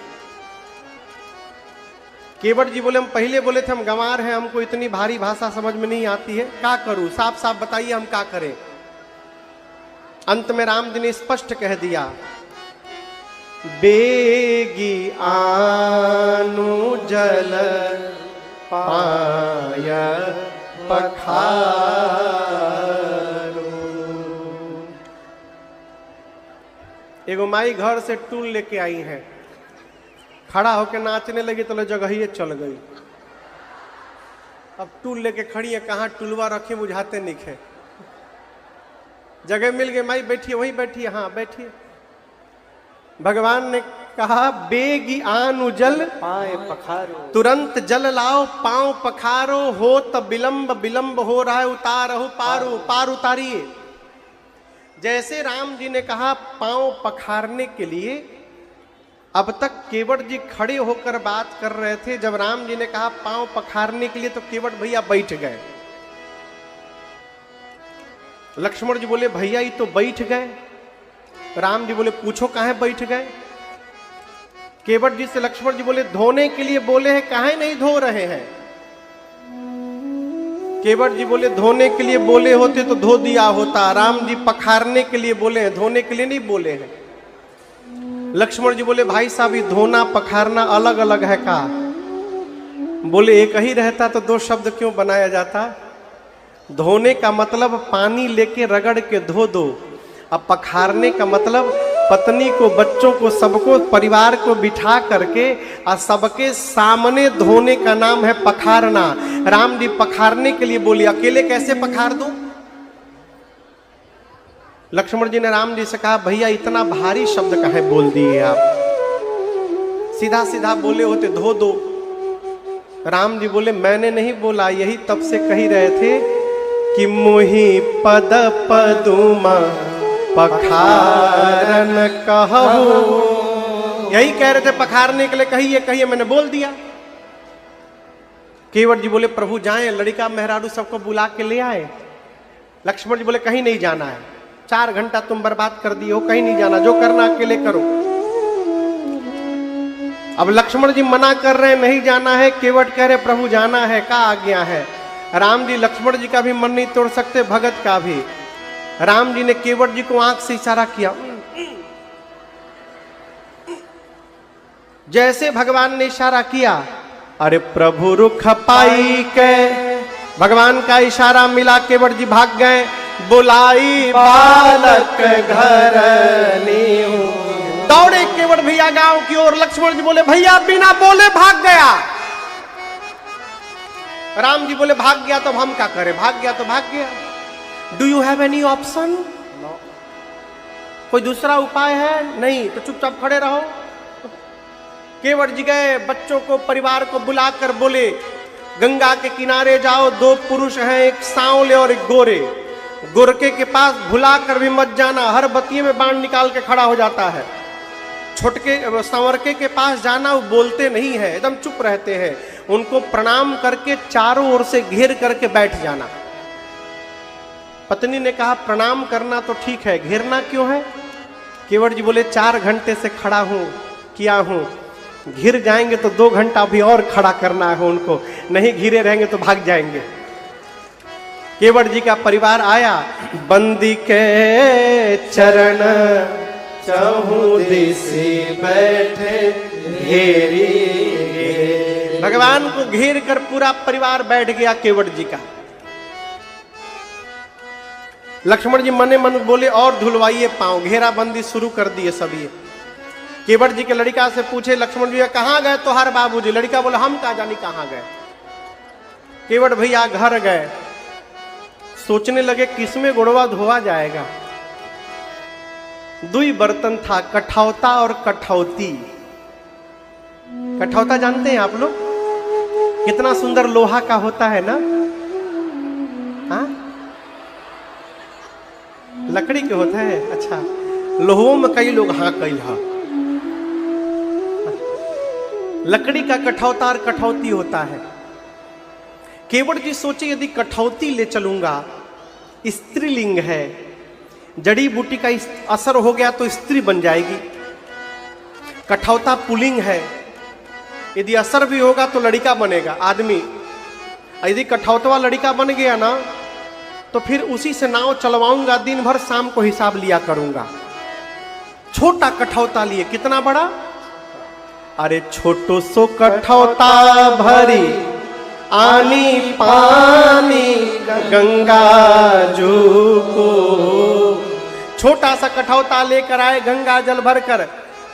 केवट जी बोले हम पहले बोले थे हम गंवार हैं, हमको इतनी भारी भाषा समझ में नहीं आती है, क्या करूं, साफ साफ बताइए हम क्या करें। अंत में राम जी ने स्पष्ट कह दिया, बेगी आनु जल पाय पखारो। एगो माई घर से टूल लेके आई है, खड़ा होके नाचने लगी तो जगह ही चल गई। अब टूल लेके खड़ी है, कहाँ टूलवा रखे बुझाते नहीं है, जगह मिल गई, माई बैठिए, वही बैठिए, हाँ बैठिए। भगवान ने कहा बेगी आनु जल पाए पखारो, तुरंत जल लाओ पांव पखारो, हो तब विलंब विलंब हो रहा है, उतारो पारो पार उतारिए। जैसे राम जी ने कहा पांव पखारने के लिए, अब तक केवट जी खड़े होकर बात कर रहे थे, जब राम जी ने कहा पांव पखारने के लिए तो केवट भैया बैठ गए। लक्ष्मण जी बोले भैया ये तो बैठ गए। राम जी बोले पूछो काहे बैठ गए। केवट जी से लक्ष्मण जी बोले धोने के लिए बोले हैं, काहे नहीं धो रहे हैं। केवट जी बोले धोने के लिए बोले होते तो धो दिया होता, राम जी पखारने के लिए बोले हैं, धोने के लिए नहीं बोले हैं। लक्ष्मण जी बोले भाई साहब ये धोना पखारना अलग अलग है का। बोले एक ही रहता तो दो शब्द क्यों बनाया जाता। धोने का मतलब पानी लेके रगड़ के धो दो, अब पखारने का मतलब पत्नी को, बच्चों को, सबको, परिवार को बिठा करके और सबके सामने धोने का नाम है पखारना। राम जी पखारने के लिए बोली, अकेले कैसे पखार दूं। लक्ष्मण जी ने राम जी से कहा भैया इतना भारी शब्द काहे बोल दिए आप, सीधा सीधा बोले होते धो दो। राम जी बोले मैंने नहीं बोला, यही तब से कही रहे थे कि मोहि पद पदुमा पखारन कहू, यही कह रहे थे पखारने के लिए, कहिए कहिए, मैंने बोल दिया। केवट जी बोले प्रभु जाएं, लड़का मेहरारू सबको बुला के ले आए। लक्ष्मण जी बोले कहीं नहीं जाना है, 4 घंटा तुम बर्बाद कर दिए हो, कहीं नहीं जाना, जो करना अकेले करो। अब लक्ष्मण जी मना कर रहे हैं नहीं जाना है, केवट कह रहे प्रभु जाना है, का आज्ञा है। राम जी लक्ष्मण जी का भी मन नहीं तोड़ सकते, भगत का भी। राम जी ने केवट जी को आंख से इशारा किया, जैसे भगवान ने इशारा किया, अरे प्रभु रुख पाई के, भगवान का इशारा मिला, केवट जी भाग गए। बुलाई बालक घर नीहू, दौड़े केवट भैया गांव की ओर। लक्ष्मण जी बोले भैया बिना बोले भाग गया। राम जी बोले भाग गया तो हम क्या करें, भाग गया तो भाग गया। Do you have any option, कोई दूसरा उपाय है? नहीं, तो चुपचाप खड़े रहो। केवट जी गए, बच्चों को, परिवार को बुलाकर बोले गंगा के किनारे जाओ, 2 पुरुष हैं, एक सांवले और एक गोरे। गोरके के पास भुला कर भी मत जाना, हर बतिये में बाण निकाल के खड़ा हो जाता है। छोटके संवरके के पास जाना, वो बोलते नहीं है, एकदम चुप रहते हैं। उनको प्रणाम करके चारों ओर से घेर करके बैठ जाना। पत्नी ने कहा प्रणाम करना तो ठीक है, घेरना क्यों है? केवट जी बोले 4 घंटे से खड़ा हूं, किया हूं, घिर जाएंगे तो 2 घंटा भी और खड़ा करना है उनको, नहीं घिरे रहेंगे तो भाग जाएंगे। केवट जी का परिवार आया, बंदी के चरण चहु दिशि बैठे घेरी, भगवान को घेर कर पूरा परिवार बैठ गया केवट जी का। लक्ष्मण जी मने मन बोले और धुलवाइए पांव, घेराबंदी शुरू कर दिए सभी। केवट जी के लड़का से पूछे लक्ष्मण जी कहाँ गए तोहार बाबूजी? लड़का बोले हम कहाँ जानी कहाँ गए। केवट भैया घर गए, सोचने लगे किसमें गुड़वा धोआ जाएगा। 2 बर्तन था, कठौता और कठौती। कठौता जानते हैं आप लोग, कितना सुंदर लोहा का होता है ना, हाँ लकड़ी के होता है। अच्छा, लोहों में कई लोग हाँ कई हा, लकड़ी का कठौता और कठौती होता है। केवट जी सोचे यदि कठौती ले चलूंगा, स्त्रीलिंग है, जड़ी बूटी का असर हो गया तो स्त्री बन जाएगी। कठौता पुल्लिंग है, यदि असर भी होगा तो लड़का बनेगा आदमी। यदि कठौतवा लड़का बन गया ना तो फिर उसी से नाव चलवाऊंगा, दिन भर शाम को हिसाब लिया करूंगा। छोटा कठौता लिए, कितना बड़ा? अरे छोटो सो कठौता भरी आनी पानी गंगा जू को। छोटा सा कठौता लेकर आए गंगा जल भरकर।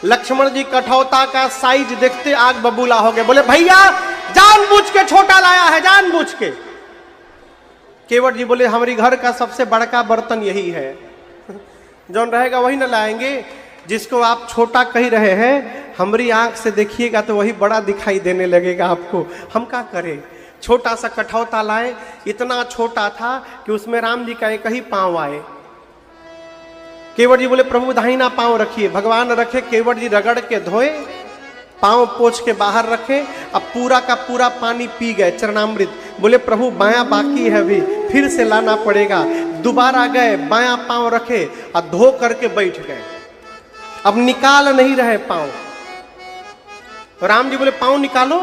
लक्ष्मण जी कठौता का साइज देखते आग बबूला हो गए, बोले भैया जानबूझ के छोटा लाया है, जानबूझ के। केवट जी बोले हमारी घर का सबसे बड़का बर्तन यही है, जौन रहेगा वही न लाएंगे। जिसको आप छोटा कह रहे हैं, हमारी आंख से देखिएगा तो वही बड़ा दिखाई देने लगेगा आपको। हम क्या करें? छोटा सा कठौता लाए, इतना छोटा था कि उसमें राम जी का एक ही पांव आए। केवट जी बोले प्रभु दाहिना पांव रखिए। भगवान रखे, केवट जी रगड़ के धोए, पांव पोंछ के बाहर रखे, अब पूरा का पूरा पानी पी गए चरणामृत। बोले प्रभु बायां बाकी है, अभी फिर से लाना पड़ेगा। दोबारा गए, बायां पांव रखे और धो करके बैठ गए। अब निकाल नहीं रहे पांव। राम जी बोले पांव निकालो।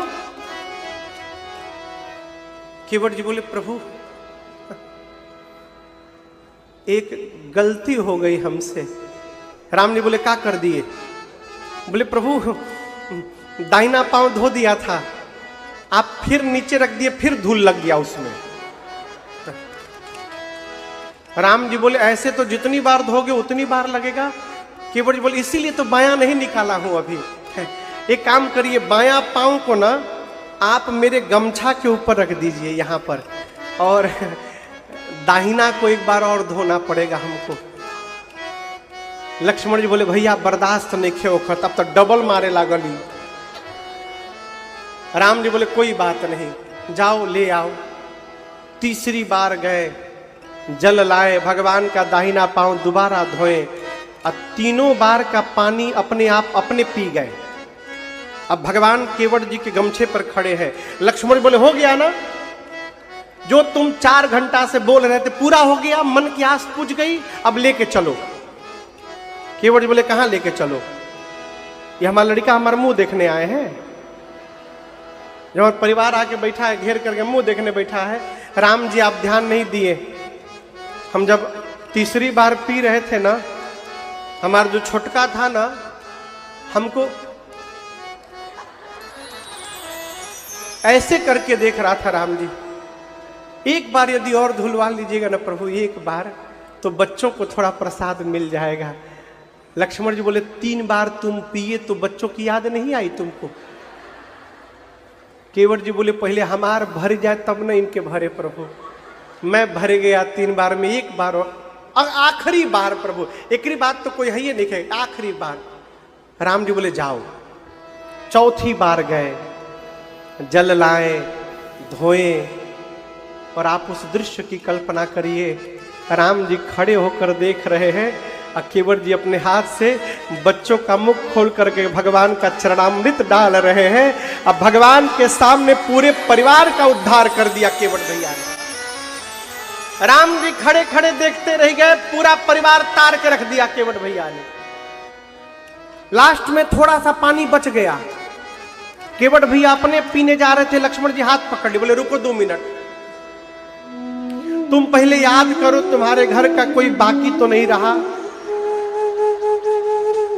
केवट जी बोले प्रभु एक गलती हो गई हमसे। राम जी बोले क्या कर दिए? बोले प्रभु दाहिना पांव धो दिया था, आप फिर नीचे रख दिए, फिर धूल लग गया उसमें। राम जी बोले ऐसे तो जितनी बार धोगे उतनी बार लगेगा। केवट जी बोले इसीलिए तो बायां नहीं निकाला हूं अभी। एक काम करिए, बायां पांव को ना आप मेरे गमछा के ऊपर रख दीजिए यहां पर, और दाहिना को एक बार और धोना पड़ेगा हमको। लक्ष्मण जी बोले भैया बर्दाश्त नहीं खे वक्त, अब तो डबल मारे लागली। राम जी बोले कोई बात नहीं, जाओ ले आओ। तीसरी बार गए, जल लाए, भगवान का दाहिना पांव दोबारा धोए और तीनों बार का पानी अपने आप अपने पी गए। अब भगवान केवट जी के गमछे पर खड़े हैं। लक्ष्मण बोले हो गया ना, जो तुम 4 घंटा से बोल रहे थे पूरा हो गया, मन की आस पूछ गई, अब लेके चलो। केवट जी बोले कहां लेके चलो? ये हमारा लड़का हमारा मुंह देखने आए हैं। जब परिवार आके बैठा है, घेर करके मुंह देखने बैठा है। राम जी आप ध्यान नहीं दिए, हम जब तीसरी बार पी रहे थे ना, हमारा जो छोटका था ना, हमको ऐसे करके देख रहा था। राम जी एक बार यदि और धुलवा लीजिएगा ना प्रभु, एक बार, तो बच्चों को थोड़ा प्रसाद मिल जाएगा। लक्ष्मण जी बोले 3 बार तुम पिए तो बच्चों की याद नहीं आई तुमको? केवट जी बोले पहले हमार भर जाए तब ना इनके भरे प्रभु। मैं भर गया 3 बार में, एक बार और आखिरी बार प्रभु, एक बात तो कोई है ही नहीं है, आखिरी बार। राम जी बोले जाओ। चौथी बार गए, जल लाए, धोए, और आप उस दृश्य की कल्पना करिए। राम जी खड़े होकर देख रहे हैं और केवट जी अपने हाथ से बच्चों का मुख खोल करके भगवान का चरणामृत डाल रहे हैं। अब भगवान के सामने पूरे परिवार का उद्धार कर दिया केवट भैया ने। राम जी खड़े खड़े देखते रह गए, पूरा परिवार तार के रख दिया केवट भैया ने। लास्ट में थोड़ा सा पानी बच गया, केवट भैया अपने पीने जा रहे थे, लक्ष्मण जी हाथ पकड़ लिए, बोले रुको 2 मिनट, तुम पहले याद करो तुम्हारे घर का कोई बाकी तो नहीं रहा,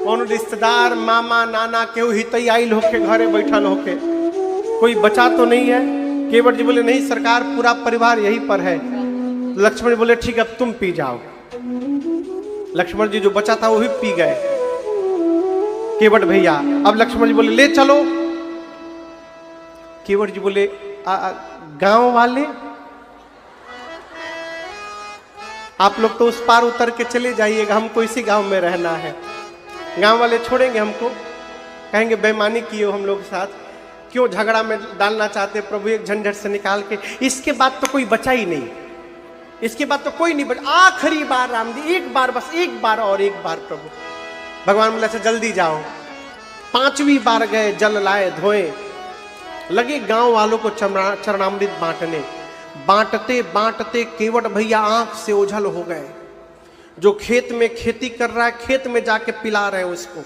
कौन रिश्तेदार मामा नाना केहू हितई आइल होके घरे बैठल होके, कोई बचा तो नहीं है? केवट जी बोले नहीं सरकार, पूरा परिवार यहीं पर है। लक्ष्मण जी बोले ठीक है अब तुम पी जाओ। लक्ष्मण जी जो बचा था वो भी पी गए। केवट भैया, अब लक्ष्मण जी बोले ले चलो। केवट जी बोले गांव वाले आप लोग तो उस पार उतर के चले जाइएगा, हमको इसी गांव में रहना है। गांव वाले छोड़ेंगे हमको? कहेंगे बेईमानी किए हो हम लोग के साथ, क्यों झगड़ा में डालना चाहते प्रभु, एक झंझट से निकाल के। इसके बाद तो कोई बचा ही नहीं, इसके बाद तो कोई नहीं बचा। आखिरी बार राम जी, एक बार, बस एक बार और एक बार प्रभु। भगवान बोले अच्छा जल्दी जाओ। 5वीं बार गए, जल लाए, धोए, लगे गांव वालों को चरणामृत बांटने। बांटते बांटते केवट भैया आंख से ओझल हो गए। जो खेत में खेती कर रहा है, खेत में जाके पिला रहे हैं उसको।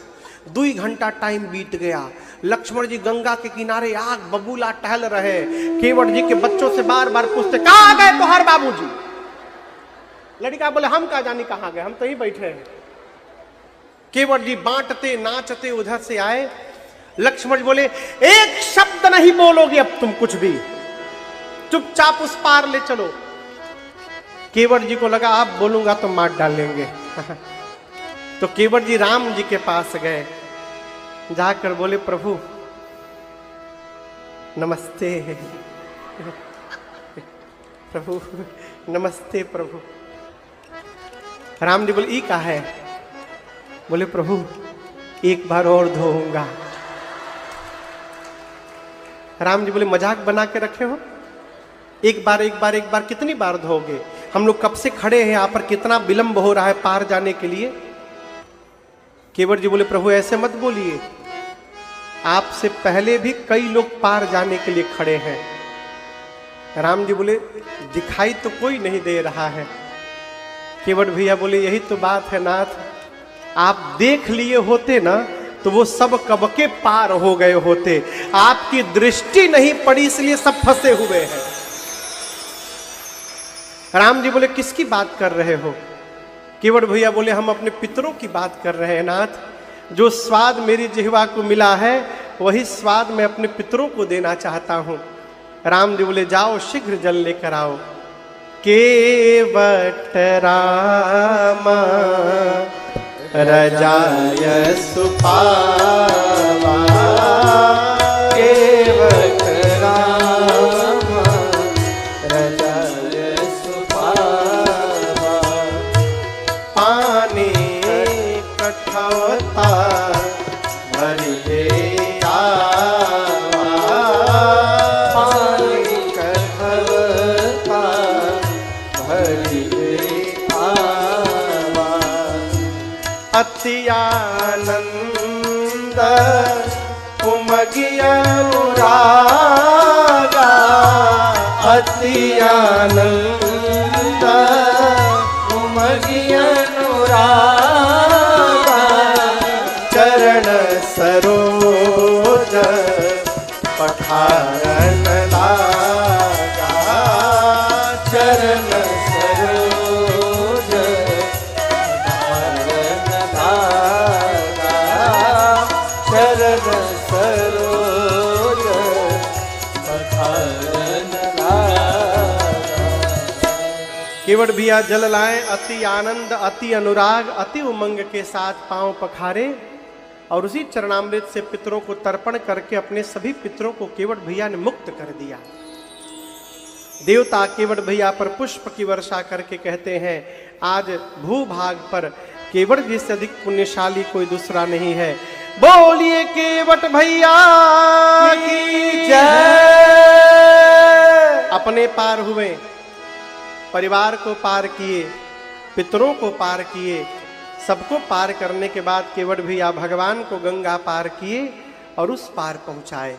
2 घंटा टाइम बीत गया। लक्ष्मण जी गंगा के किनारे आग बबूला टहल रहे। केवट जी के बच्चों से बार बार पूछते, कहाँ गए तुम्हारे बाबूजी? लड़का बोले, हम कहाँ जाने कहाँ गए, हम तो ही बैठे हैं। केवट जी बांटते नाचते उधर से आए। लक्ष्मण बोले, एक शब्द नहीं बोलोगे अब तुम कुछ भी, चुपचाप उस पार ले चलो। केवट जी को लगा आप बोलूंगा तो मार डालेंगे। तो केवट जी राम जी के पास गए, जाकर बोले, प्रभु नमस्ते। प्रभु नमस्ते प्रभु। राम जी बोले, ई का है? बोले, प्रभु एक बार और धोऊंगा। राम जी बोले, मजाक बना के रखे हो? एक बार कितनी बार धोगे? हम लोग कब से खड़े हैं यहाँ पर, कितना विलंब हो रहा है पार जाने के लिए। केवट जी बोले, प्रभु ऐसे मत बोलिए, आपसे पहले भी कई लोग पार जाने के लिए खड़े हैं। राम जी बोले, दिखाई तो कोई नहीं दे रहा है। केवट भैया बोले, यही तो बात है नाथ, आप देख लिए होते ना तो वो सब कब के पार हो गए होते। आपकी दृष्टि नहीं पड़ी इसलिए सब फंसे हुए हैं। राम जी बोले, किसकी बात कर रहे हो? केवट भैया बोले, हम अपने पितरों की बात कर रहे हैं नाथ। जो स्वाद मेरी जिह्वा को मिला है वही स्वाद मैं अपने पितरों को देना चाहता हूं। राम जी बोले, जाओ शीघ्र जल लेकर आओ। केवट रामा रजाय सुपावा, केवट रामा रजाय सुपावा, पानी कठौता भरिए आवा, पानी कठौता भरिए आवा, अति आनंद उमगिया अनुरागा, अति आनंद उमगिया अनुरागा, चरण सरोज पठारन लागा, चरण सरोज पठारन लागा, चरण सरोज पठारन लागा। केवट भैया जल लाए, अति आनंद अति अनुराग अति उमंग के साथ पांव पखारे और उसी चरणामृत से पितरों को तर्पण करके अपने सभी पितरों को केवट भैया ने मुक्त कर दिया। देवता केवट भैया पर पुष्प की वर्षा करके कहते हैं, आज भूभाग पर केवट जी से अधिक पुण्यशाली कोई दूसरा नहीं है। बोलिए केवट भैया की जय। अपने पार हुए, परिवार को पार किए, पितरों को पार किए, सबको पार करने के बाद केवट भैया भगवान को गंगा पार किए और उस पार पहुंचाए।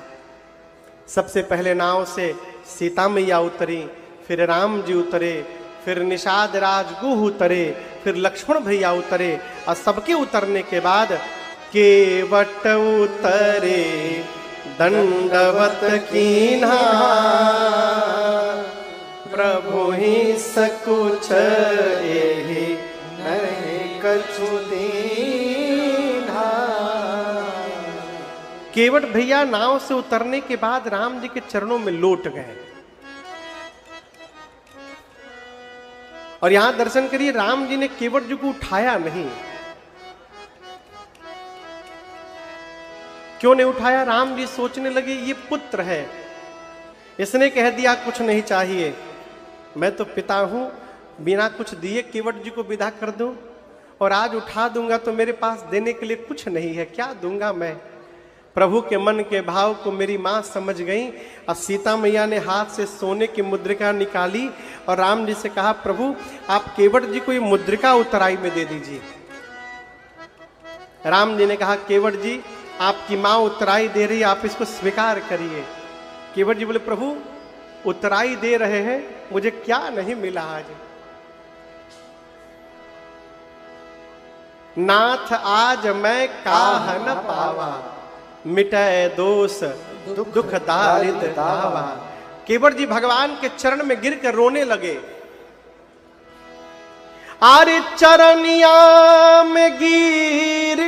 सबसे पहले नाव से सीता मैया उतरी, फिर राम जी उतरे, फिर निषाद राज गुह उतरे, फिर लक्ष्मण भैया उतरे और सबके उतरने के बाद केवट उतरे दंडवत कीन्हा, प्रभु ही सकुच एहि नहीं कछु दीन्हा। केवट भैया नाव से उतरने के बाद राम जी के चरणों में लौट गए और यहां दर्शन करिए, राम जी ने केवट जी को उठाया नहीं। क्यों नहीं उठाया? राम जी सोचने लगे ये पुत्र है, इसने कह दिया कुछ नहीं चाहिए, मैं तो पिता हूं, बिना कुछ दिए केवट जी को विदा कर दूं और आज उठा दूंगा तो मेरे पास देने के लिए कुछ नहीं है, क्या दूंगा मैं? प्रभु के मन के भाव को मेरी मां समझ गई और सीता मैया ने हाथ से सोने की मुद्रिका निकाली और राम जी से कहा, प्रभु आप केवट जी को ये मुद्रिका उतराई में दे दीजिए। राम जी ने कहा, केवट जी आपकी मां उतराई दे रही है, आप इसको स्वीकार करिए। केवट जी बोले, प्रभु उतराई दे रहे हैं, मुझे क्या नहीं मिला आज? नाथ आज मैं काह न पावा, मिटै दोष दुख दारिद दावा। केवट जी भगवान के चरण में गिरकर रोने लगे। आरे चरनिया में गिर